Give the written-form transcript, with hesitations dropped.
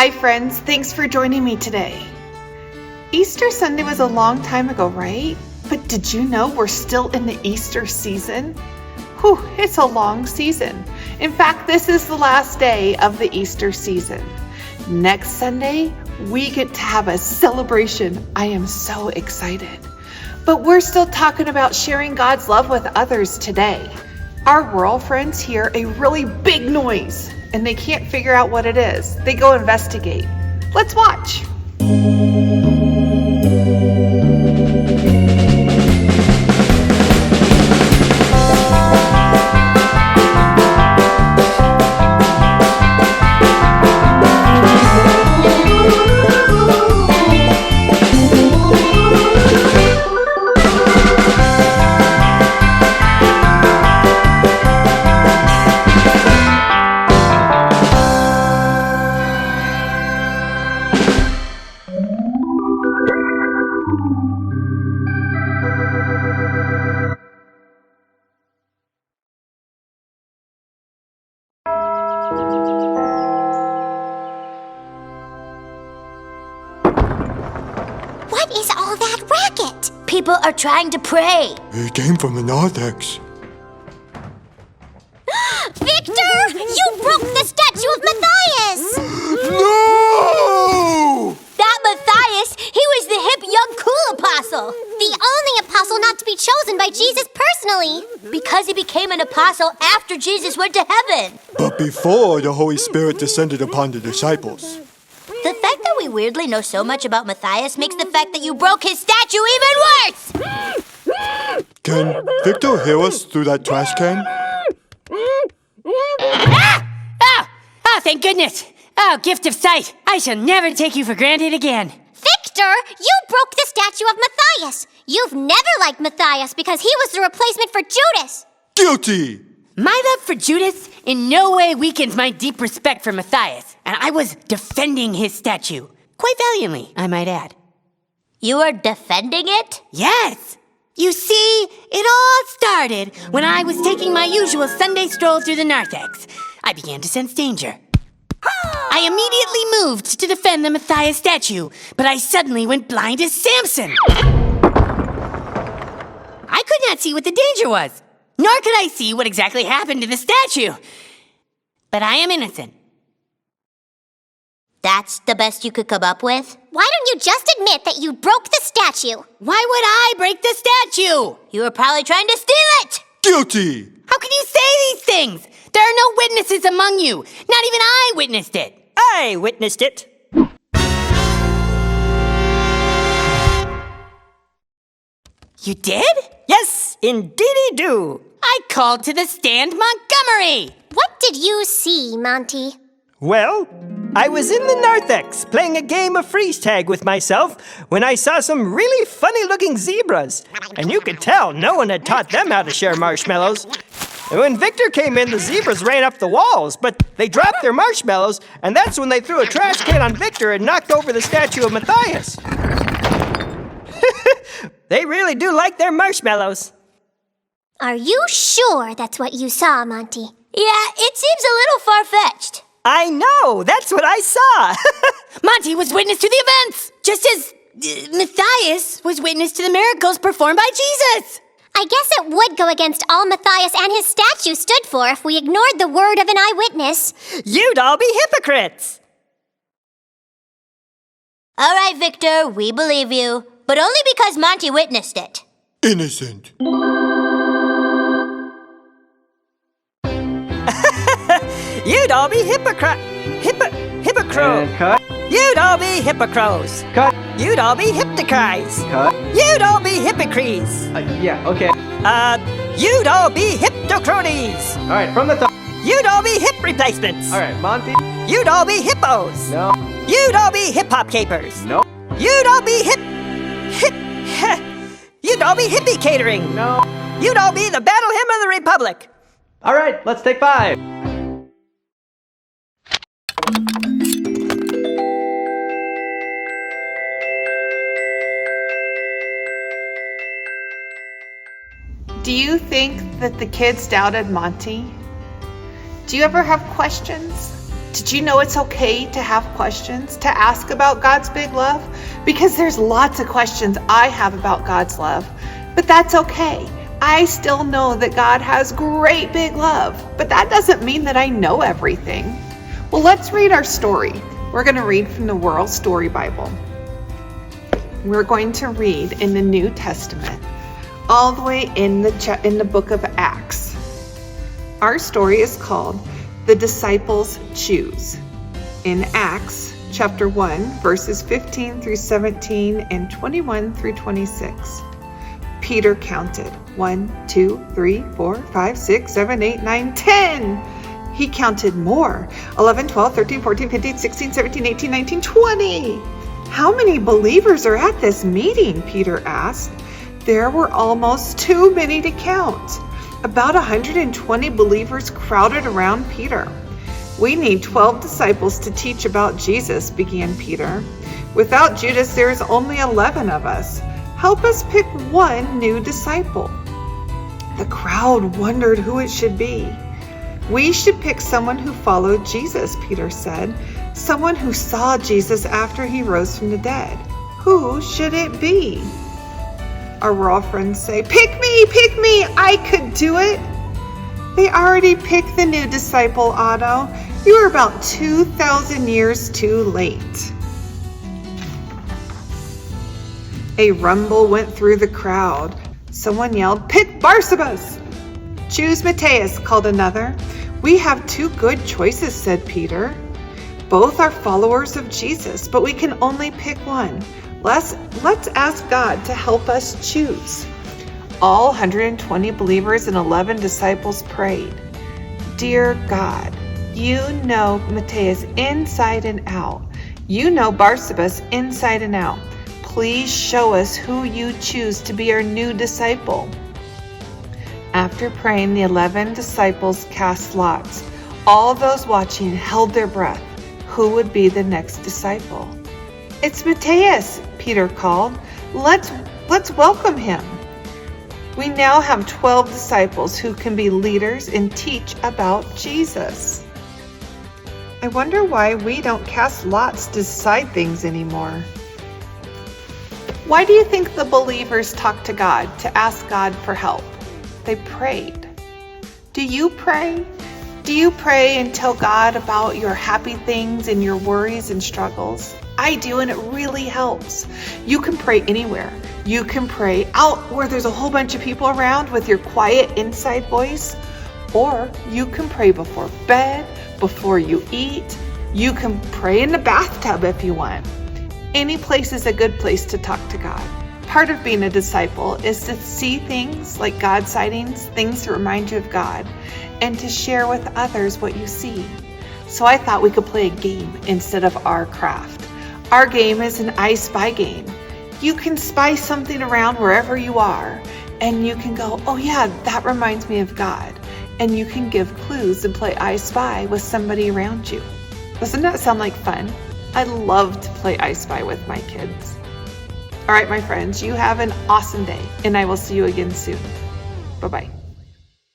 Hi friends, thanks for joining me today. Easter Sunday was a long time ago, right? But did you know we're still in the Easter season? Whew, it's a long season. In fact, this is the last day of the Easter season. Next Sunday, we get to have a celebration. I am so excited. But we're still talking about sharing God's love with others today. Our rural friends hear a really big noise and they can't figure out what it is. They go investigate. Let's watch. What is all that racket? People are trying to pray. It came from the narthex. Victor! You broke the statue of Matthias! No! That Matthias, he was the hip young cool apostle. The only apostle not to be chosen by Jesus personally. Because he became an apostle after Jesus went to heaven. But before the Holy Spirit descended upon the disciples. The fact that we weirdly know so much about Matthias makes the fact that you broke his statue even worse! Can Victor hear us through that trash can? Ah! Oh, thank goodness! Oh, gift of sight! I shall never take you for granted again. Victor, you broke the statue of Matthias. You've never liked Matthias because he was the replacement for Judas. Guilty! My love for Judas in no way weakens my deep respect for Matthias, and I was defending his statue. Quite valiantly, I might add. You were defending it? Yes! You see, it all started when I was taking my usual Sunday stroll through the narthex. I began to sense danger. I immediately moved to defend the Matthias statue, but I suddenly went blind as Samson. I could not see what the danger was, nor could I see what exactly happened to the statue. But I am innocent. That's the best you could come up with? Why don't you just admit that you broke the statue? Why would I break the statue? You were probably trying to steal it! Guilty! How can you say these things? There are no witnesses among you. Not even I witnessed it. I witnessed it. You did? Yes, indeedy do. I called to the stand Montgomery. What did you see, Monty? Well, I was in the narthex playing a game of freeze tag with myself when I saw some really funny-looking zebras. And you could tell no one had taught them how to share marshmallows. And when Victor came in, the zebras ran up the walls, but they dropped their marshmallows, and that's when they threw a trash can on Victor and knocked over the statue of Matthias. They really do like their marshmallows. Are you sure that's what you saw, Monty? Yeah, it seems a little far-fetched. I know, that's what I saw. Monty was witness to the events, just as Matthias was witness to the miracles performed by Jesus. I guess it would go against all Matthias and his statue stood for if we ignored the word of an eyewitness. You'd all be hypocrites. All right, Victor, we believe you, but only because Monty witnessed it. Innocent. You'd all be hypocro. You'd all be hypocrites. Cut. You'd all be hypocries. Cut. You'd all be hypocrites. Yeah, okay. You'd all be hypocrotes. All right, from the top. You'd all be hip replacements. All right, Monty. You'd all be hippos. No. You'd all be hip-hop capers. No. You'd all be You'd all be hippie catering. No. You'd all be the battle hymn of the Republic. All right, let's take 5. Do you think that the kids doubted Monty? Do you ever have questions? Did you know it's okay to have questions, to ask about God's big love? Because there's lots of questions I have about God's love, but that's okay. I still know that God has great big love, but that doesn't mean that I know everything. Well, let's read our story. We're going to read from the World Story Bible. We're going to read in the New Testament, all the way in the book of Acts. Our story is called The Disciples Choose. In Acts chapter 1, verses 15 through 17 and 21 through 26. Peter counted 1, 2, 3, 4, 5, 6, 7, 8, 9, 10. He counted more. 11, 12, 13, 14, 15, 16, 17, 18, 19, 20. How many believers are at this meeting? Peter asked. There were almost too many to count. About 120 believers crowded around Peter. We need 12 disciples to teach about Jesus, began Peter. Without Judas, there is only 11 of us. Help us pick one new disciple. The crowd wondered who it should be. We should pick someone who followed Jesus, Peter said. Someone who saw Jesus after he rose from the dead. Who should it be? Our royal friends say, pick me, I could do it. They already picked the new disciple, Otto. You are about 2,000 years too late. A rumble went through the crowd. Someone yelled, pick Barsabas. Choose Matthias, called another. We have two good choices, said Peter. Both are followers of Jesus, but we can only pick one. Let's ask God to help us choose. All 120 believers and 11 disciples prayed. Dear God, you know Matthias inside and out. You know Barsabas inside and out. Please show us who you choose to be our new disciple. After praying, the 11 disciples cast lots. All those watching held their breath. Who would be the next disciple? It's Matthias, Peter called. Let's welcome him. We now have 12 disciples who can be leaders and teach about Jesus. I wonder why we don't cast lots to decide things anymore. Why do you think the believers talked to God to ask God for help? They prayed. Do you pray? Do you pray and tell God about your happy things and your worries and struggles? I do, and it really helps. You can pray anywhere. You can pray out where there's a whole bunch of people around with your quiet inside voice, or you can pray before bed, before you eat. You can pray in the bathtub if you want. Any place is a good place to talk to God. Part of being a disciple is to see things like God sightings, things that remind you of God, and to share with others what you see. So I thought we could play a game instead of our craft. Our game is an I Spy game. You can spy something around wherever you are, and you can go, oh yeah, that reminds me of God. And you can give clues and play I Spy with somebody around you. Doesn't that sound like fun? I love to play I Spy with my kids. All right, my friends, you have an awesome day, and I will see you again soon. Bye-bye.